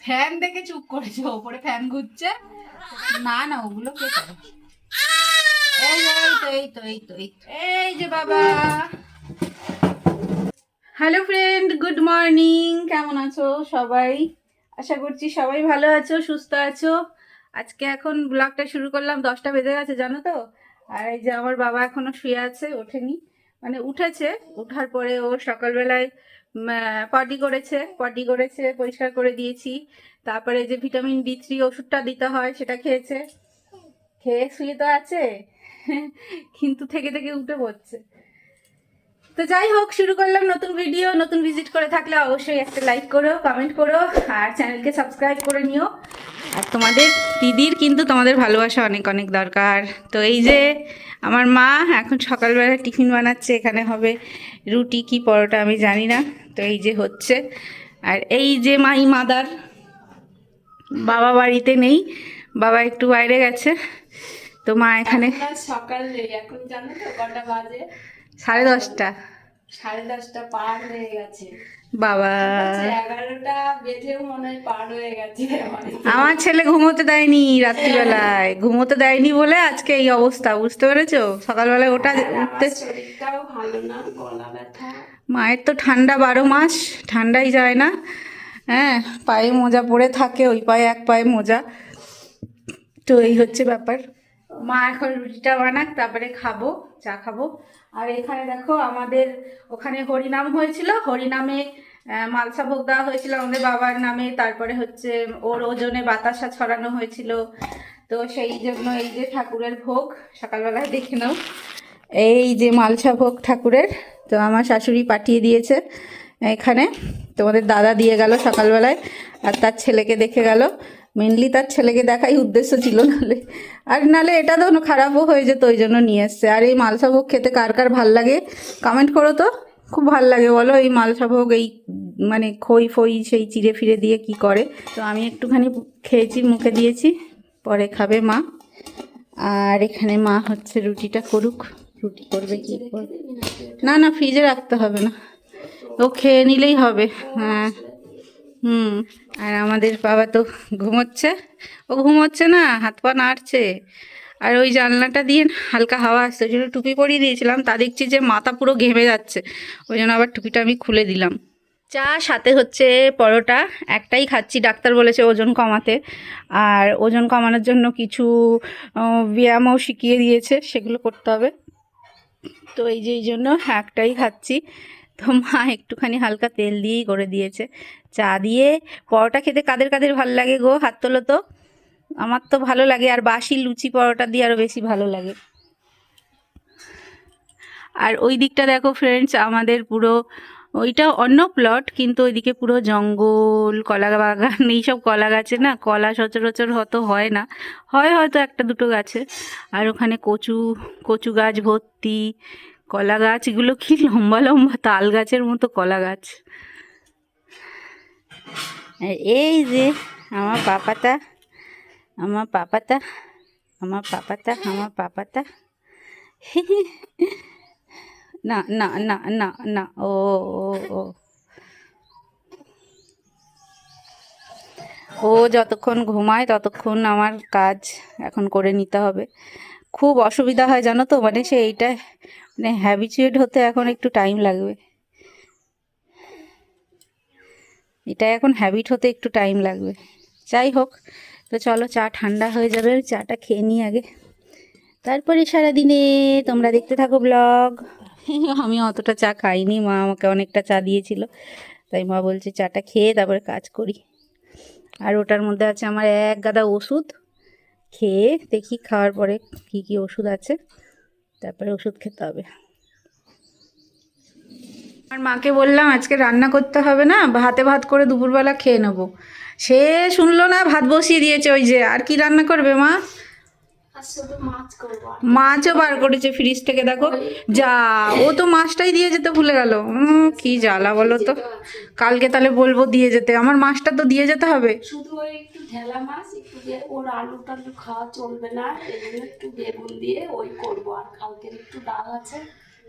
Fan দেখে চুপ করেছে, ওপরে ফ্যান ঘুরছে। না না, ওগুলো কে করে? এই যে, এই যে বাবা। Hello friend, good morning. কেমন আছো সবাই? আশা করছি সবাই ভালো আছো, সুস্থ আছো। আজকে এখন ব্লগটা শুরু করলাম, 10টা বেজে গেছে জানো তো। আর এই যে আমার বাবা এখনো শুয়ে আছে, ওঠেনি। মানে উঠেছে, উঠার পরে ও সকালবেলায় পটি করেছে, পরিষ্কার করে দিয়েছি। তারপরে যে ভিটামিন D3 ওষুধটা দিতে হয় সেটা খেয়েছে। খেয়ে শুয়ে তো আছে কিন্তু থেকে থেকে উঠে পড়ছে। তো যাই হোক, শুরু করলাম নতুন ভিডিও। নতুন ভিজিট করে থাকলে অবশ্যই একটা লাইক করো, কমেন্ট করো, আর চ্যানেলকে সাবস্ক্রাইব করে নিও। আর তোমাদের দিদির কিন্তু তোমাদের ভালোবাসা অনেক অনেক দরকার। তো এই যে আমার মা এখন সকালবেলা টিফিন বানাচ্ছে। এখানে হবে রুটি কি পরোটা আমি জানি না। তো এই যে হচ্ছে। আর এই যে মাই মাদার, বাবা বাড়িতে নেই, বাবা একটু বাইরে গেছে। তো মা এখানে সকালে এখন জানো তো কটা বাজে? 10:30। 10:30 পার হয়ে গেছে। বাবা, ঠিক আছে, 11টা বেজেও মনে হয় পার হয়ে গেছে অনেকটা। আমার ছেলে ঘুমোতে দেয়নি রাত্রিবেলায়, ঘুমোতে দেয়নি বলে আজকে এই অবস্থা, বুঝতে পেরেছো? সকালবেলায় ওটা আর উঠতে। আমার শরীরটাও ভালো না, গলা ব্যথা। মায়ের তো ঠান্ডা 12 মাস, ঠান্ডাই যায় না। হ্যাঁ, পায়ে মোজা পরে থাকে, ওই পায়ে এক পায়ে মোজা। তো এই হচ্ছে ব্যাপার। মা এখন রুটিটা বানাক, তারপরে খাবো, চা খাবো। আর এখানে দেখো, আমাদের ওখানে হরিনাম হয়েছিল, হরিনামে মালসা ভোগ দেওয়া হয়েছিল আমাদের বাবার নামে। তারপরে হচ্ছে ওর ওজনে বাতাসা ছড়ানো হয়েছিল। তো সেই জন্য এই যে ঠাকুরের ভোগ সকালবেলায় দেখে নাও, এই যে মালসা ভোগ ঠাকুরের। তো আমার শাশুড়ি পাঠিয়ে দিয়েছে এখানে, তোমাদের দাদা দিয়ে গেল সকালবেলায়, আর তার ছেলেকে দেখে গেল। মেনলি তার ছেলেকে দেখাই উদ্দেশ্য ছিল, নালে এটা তো খারাপও হয়ে যেত, ওই জন্য নিয়ে এসছে। আর এই মালসা ভোগ খেতে কার কার ভাল লাগে কমেন্ট করো তো। খুব ভাল লাগে বলো এই মালসা ভোগ, এই মানে খই ফই সেই চিড়ে ফিরে দিয়ে কি করে। তো আমি একটুখানি খেয়েছি, মুখে দিয়েছি, পরে খাবে মা। আর এখানে মা হচ্ছে রুটিটা করুক, রুটি করবে কি করবে। না না, ফ্রিজে রাখতে হবে না, ও খেয়ে নিলেই হবে। হ্যাঁ, হুম। আর আমাদের বাবা তো ঘুমোচ্ছে, ও ঘুমোচ্ছে না, হাত পা নাড়ছে। আর ওই জানলাটা দিয়ে হালকা হাওয়া আসছে, ওই জন্য টুপি পরিয়ে দিয়েছিলাম, তা দেখছি যে মাথা পুরো ঘেমে যাচ্ছে, ওই জন্য আবার টুপিটা আমি খুলে দিলাম। চা, সাথে হচ্ছে পরোটা। একটাই খাচ্ছি, ডাক্তার বলেছে ওজন কমাতে। আর ওজন কমানোর জন্য কিছু ব্যায়ামও শিখিয়ে দিয়েছে, সেগুলো করতে হবে। তো এই যে এই জন্য একটাই খাচ্ছি। তো মা একটুখানি হালকা তেল দিয়েই করে দিয়েছে। চা দিয়ে পরোটা খেতে কাদের কাদের ভালো লাগে গো, হাত তোলো তো। আমার তো ভালো লাগে, আর বাসি লুচি পরোটা দিয়ে আরও বেশি ভালো লাগে। আর ওই দিকটা দেখো ফ্রেন্ডস, আমাদের পুরো ওইটা অন্য প্লট, কিন্তু ওইদিকে পুরো জঙ্গল, কলা বাগান। এইসব কলা গাছে না কলা সচরাচর হয়তো হয় না, হয় হয়তো একটা দুটো গাছে। আর ওখানে কচু, কচু গাছ ভর্তি, কলা গাছ, এগুলো কি লম্বা লম্বা তাল গাছের মতো কলা গাছ। আর এই যে আমার পাপাটা, আমার পাপাটা, আমার পাপাটা, আমার পাপাটা। না না না না না, ও ও ও ও যতক্ষণ ঘুমায় ততক্ষণ আমার কাজ এখন করে নিতে হবে। খুব অসুবিধা হয় জানো তো, মানে সে এইটা মানে হ্যাবিচুয়েট হতে এখন একটু টাইম লাগবে, এটা এখন হ্যাবিট হতে একটু টাইম লাগবে। যাই হোক, তো চলো, চা ঠান্ডা হয়ে যাবে, চাটা খেয়ে নিই আগে, তারপরে সারাদিনে তোমরা দেখতে থাকো ব্লগ। আমি অতটা চা খাইনি, মা আমাকে অনেকটা চা দিয়েছিল, তাই মা বলছে চাটা খেয়ে তারপরে কাজ করি। আর ওটার মধ্যে আছে আমার এক গাদা ওষুধ, খেয়ে দেখি খাওয়ার পরে কি কি ওষুধ আছে, তারপরে ওষুধ খেতে হবে। আর মাকে বললাম আজকে রান্না করতে হবে না, ভাতে ভাত করে দুপুরবেলা খেয়ে নেবো, সে শুনলো না, ভাত বসিয়ে দিয়েছে। ওই যে আর কি রান্না করবে মা? আর শুধু মাছ করবো, আর মাছও বার করেছে ফ্রিজ থেকে, দেখো। যা, ও তো মাছটাই দিয়ে যেতে ভুলে গেল, কি জ্বালা বলো তো। ফ্রিজেও আছে। কালকে তাহলে বলবো দিয়ে যেতে, আমার মাছটা তো দিয়ে যেতে হবে। শুধু ওই একটু ঢেলা মাছ, একটু ওর আলু টালু খাওয়া চলবে না, এই জন্য একটু বেগুন দিয়ে ওই করবো। আর কালকের একটু ডাল আছে,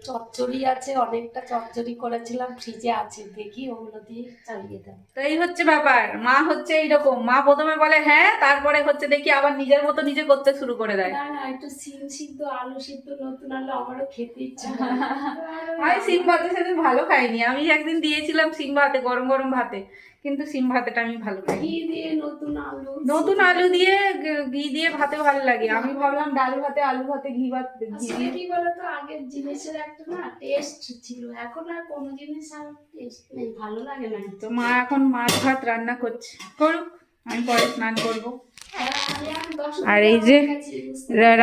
চচ্চড়ি আছে, অনেকটা চচ্চড়ি করেছিলাম, ফ্রিজে আছে, দেখি ওগুলো দিয়ে চালিয়ে দেব। তো এই হচ্ছে ব্যাপার, মা হচ্ছে এইরকম, মা প্রথমে বলে হ্যাঁ, তারপরে হচ্ছে দেখি আবার নিজের মতো নিজে করতে শুরু করে দেয়। না না, একটু সিম সিদ্ধ আলু সিদ্ধ নতুন আলু আমারও খেতে ইচ্ছা করে। আমি সিম ভাতে সেদিন ভালো খাইনি, আমি একদিন দিয়েছিলাম সিম ভাতে, গরম গরম ভাতে, কিন্তু সিম ভাতেটা আমি ভালো খাইনি। ঘি দিয়ে নতুন আলু, নতুন আলু দিয়ে ঘি দিয়ে ভাতে ভালো লাগে, আমি ভাবলাম ডাল ভাতে আলু ভাতে ঘি ভাত ঘি আসলে দিয়ে। কি বলতো, আগের জিনিসের একটা না টেস্ট ছিল, এখন আর কোনো জিনিস আর টেস্ট নেই, ভালো লাগে না। তো মা এখন মাছ ভাত রান্না করছে, করুক, আমি পরে স্নান করব। আর এই যে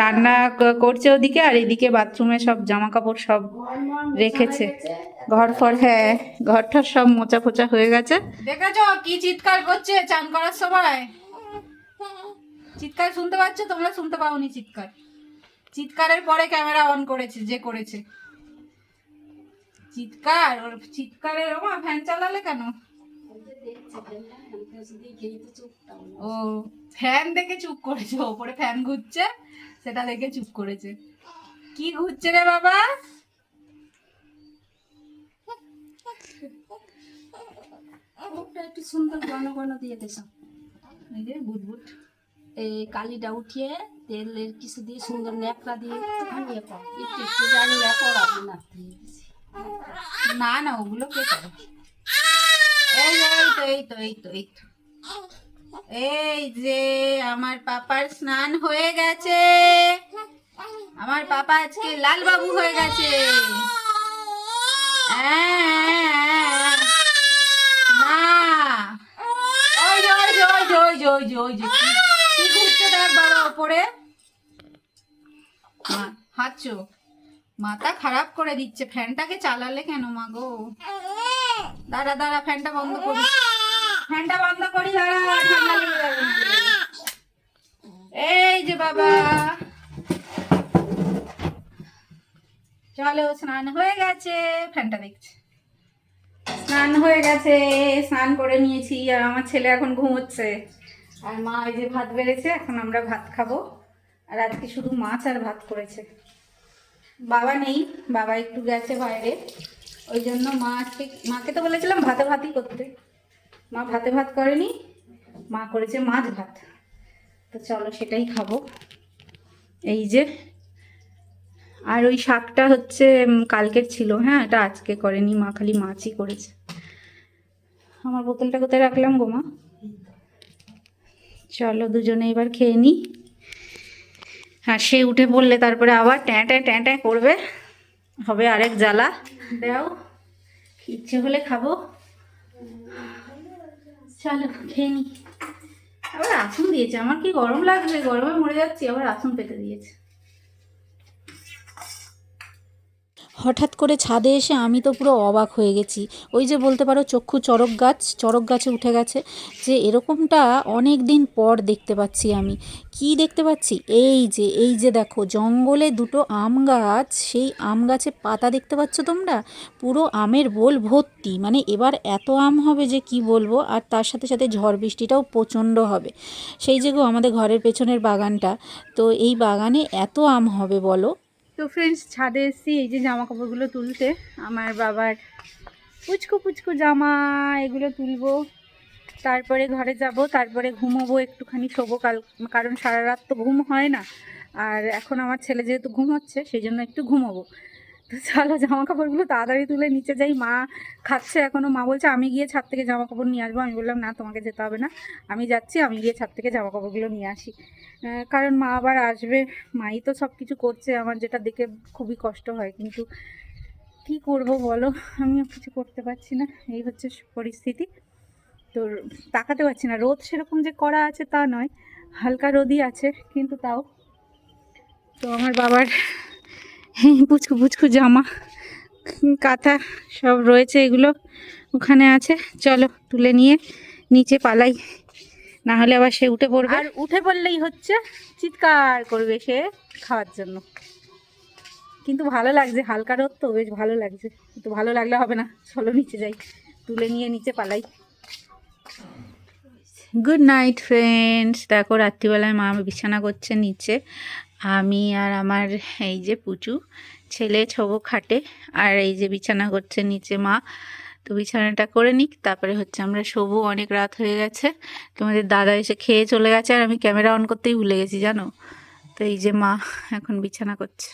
রান্না করছে ওদিকে, আর এদিকে বাথরুমে সব জামা কাপড় সব রেখেছে, ঘর ফর, হ্যাঁ ঘরটা সব মোচা ফোচা হয়ে গেছে। দেখেছো কি চিৎকার করছে চান করার সময়? চিৎকার শুনতে পাচ্ছ তোমরা? শুনতে পাওনি চিৎকার? চিৎকারের পরে ক্যামেরা অন করেছে যে করেছে চিৎকার, ওর চিৎকারের। ও মা ফ্যান চালালে কেন? ও ফ্যান দেখে চুপ করেছে, ওপরে ফ্যান ঘুরছে সেটা দেখে চুপ করেছে। কি ঘুরছে রে বাবা? একটু সুন্দর ঘন ঘন দিয়ে দেশো, এই যে বুটবুট এই কালিটা উঠিয়ে তেলের কিছু দিয়ে সুন্দর ন্যাকড়া দিয়ে একটুখানি একটু একটু জানি করাবো না। না না, ওগুলো কে করে? এই যে, এই তো এই তো এই তো এই তো এই যে আমার পাপার স্নান হয়ে গেছে, আমার পাপা আজকে লাল বাবু হয়ে গেছে। না ওই যে ওই যে ওই যে ওই যে ওই যে ওই যে কি ঘুরছে দেখ বাবা ওপরে। হাঁচো, মাথা খারাপ করে দিচ্ছে, ফ্যানটাকে চালালে কেন মা গো? দাঁড়া দাঁড়া, ফ্যানটা বন্ধ করি, ফ্যানটা বন্ধ করি, দাঁড়া, ঠান্ডা লেগে যাবে। এই যে বাবা, চলো স্নান হয়ে গেছে, ফ্যানটা দেখছে, স্নান হয়ে গেছে, স্নান করে নিয়েছি, আর আমার ছেলে এখন ঘুমোচ্ছে, আর মা এই যে ভাত বেড়েছে, এখন আমরা ভাত খাবো। আর আজকে শুধু মাছ আর ভাত করেছে, বাবা নেই, বাবা একটু গেছে বাইরে, ওই জন্য মা আজকে, মাকে তো বলেছিলাম ভাতে ভাতই করতে, মা ভাতে ভাত করেনি, মা করেছে মাছ ভাত। তো চলো সেটাই খাবো। এই যে, আর ওই শাকটা হচ্ছে কালকের ছিল, হ্যাঁ এটা আজকে করেনি মা, খালি মাছই করেছে। আমার বোতলটা কোথায় রাখলাম গো মা? চলো দুজনে এবার খেয়ে নিই। হ্যাঁ, সে উঠে পড়লে তারপরে আবার ট্যাঁ ট্যাঁ ট্যাঁ ট্যাঁ করবে, হবে আরেক জ্বালা। দাও, ইচ্ছে হলে খাবো, চলো খেয়ে নিই। আবার আসন দিয়েছে, আমার কি গরম লাগছে, গরমে মরে যাচ্ছি, আবার আসন পেতে দিয়েছে। হঠাৎ করে ছাদে এসে আমি তো পুরো অবাক হয়ে গেছি। ওই যে বলতে পারো চক্ষু চড়ক গাছে উঠে গেছে, যে এরকমটা অনেক দিন পর দেখতে পাচ্ছি আমি। কি দেখতে পাচ্ছি? এই যে দেখো জঙ্গলে দুটো আম গাছ, সেই আম গাছে পাতা দেখতে পাচ্ছ তোমরা? পুরো আমের বোল ভর্তি, মানে এবার এত আম হবে যে কি বলবো। আর তার সাথে সাথে ঝড় বৃষ্টিটাও প্রচণ্ড হবে। সেই যে গো আমাদের ঘরের পেছনের বাগানটা, তো এই বাগানে এত আম হবে বলো। তো ফ্রেন্ডস, ছাদে এসেছি এই যে জামা কাপড়গুলো তুলতে, আমার বাবার পুচকু পুচকু জামা, এগুলো তুলবো, তারপরে ঘরে যাব, তারপরে ঘুমোবো, একটুখানি শোবো, কারণ সারা রাত তো ঘুম হয় না, আর এখন আমার ছেলে যেহেতু ঘুমোচ্ছে সেই জন্য একটু ঘুমোবো। তো চলো জামা কাপড়গুলো তাড়াতাড়ি তুলে নিচে যাই, মা খাচ্ছে এখনও, মা বলছে আমি গিয়ে ছাদ থেকে জামা কাপড় নিয়ে আসবো, আমি বললাম না তোমাকে যেতে হবে না, আমি যাচ্ছি, আমি গিয়ে ছাদ থেকে জামা কাপড়গুলো নিয়ে আসি, কারণ মা আবার আসবে, মাই তো সব কিছু করছে, আমার যেটা দেখে খুবই কষ্ট হয়, কিন্তু কি করব বলো, আমিও কিছু করতে পারছি না, এই হচ্ছে পরিস্থিতি। তো তাকাতে পারছি না, রোদ সেরকম যে করা আছে তা নয়, হালকা রোদই আছে, কিন্তু তাও। তো আমার বাবার পুচকু পুচকু জামা কাঁথা সব রয়েছে, এগুলো ওখানে আছে, চলো তুলে নিয়ে নিচে পালাই, না হলে আবার সে উঠে পড়বে, আর উঠে পড়লেই হচ্ছে চিৎকার করবে সে খাওয়ার জন্য। কিন্তু ভালো লাগছে, হালকা রোদ তো বেশ ভালো লাগছে, কিন্তু ভালো লাগলে হবে না, চলো নিচে যাই, তুলে নিয়ে নিচে পালাই। গুড নাইট ফ্রেন্ডস, দেখো রাত্রিবেলায় মা বিছানা করছে নিচে, আমি আর আমার এই যে পুচু ছেলে ছোবো খাটে, আর এই যে বিছানা করছে নিচে মা। তো বিছানাটা করে নিক, তারপরে হচ্ছে আমরা শোবো, অনেক রাত হয়ে গেছে। তোমাদের দাদা এসে খেয়ে চলে গেছে আর আমি ক্যামেরা অন করতেই ভুলে গেছি জানো। তো এই যে মা এখন বিছানা করছে।